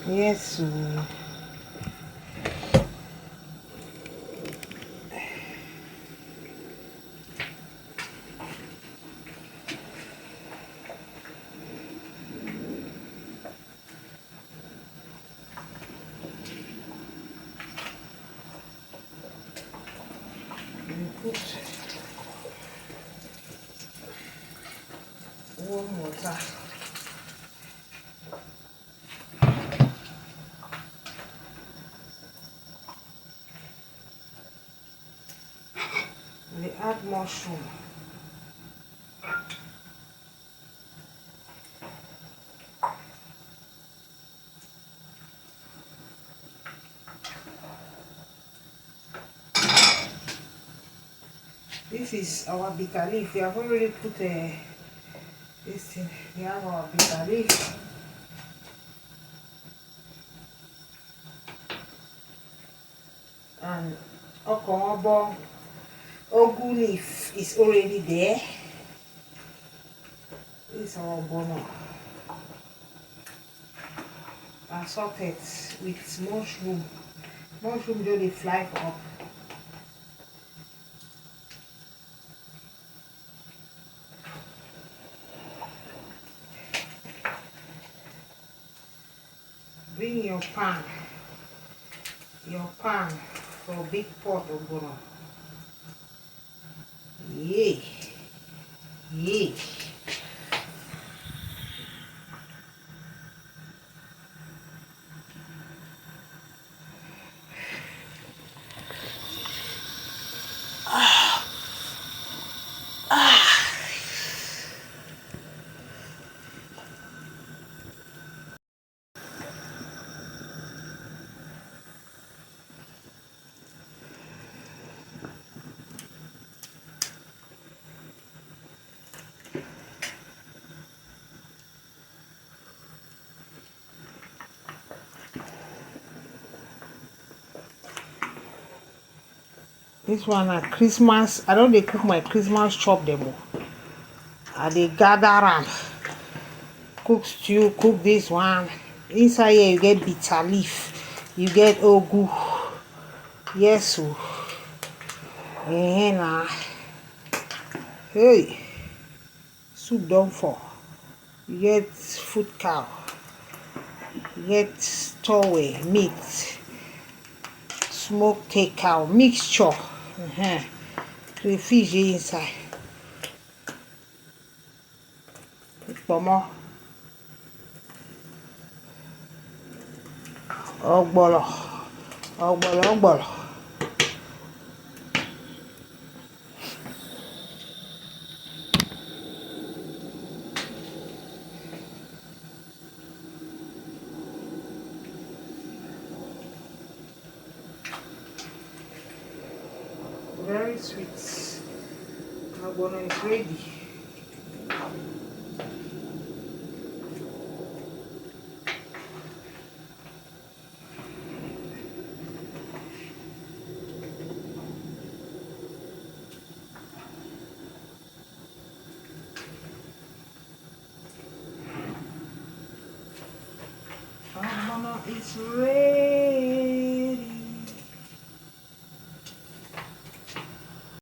Yes. Put warm water. We add mushroom. This is our bitter leaf. We have already put this thing. We have our bitter leaf. And Ogbono Ogu leaf is already there. This is our Ogbono. Assorted with mushroom. Mushroom do they fly up. Bring your pan for a big pot of Ogbono. Yay! Yay! This one at Christmas. I don't they cook my Christmas chop them. I they gather am. Cook stew, cook this one. Inside here you get bitter leaf. You get ogu. Yes, so. Nah. Hey. Soup done for. You get food cow. You get story, meat. Smoked take cow mixture. Crayfish inside. Ogbono. Ogbono. Very sweet. Ogbono is ready. Ogbono is ready.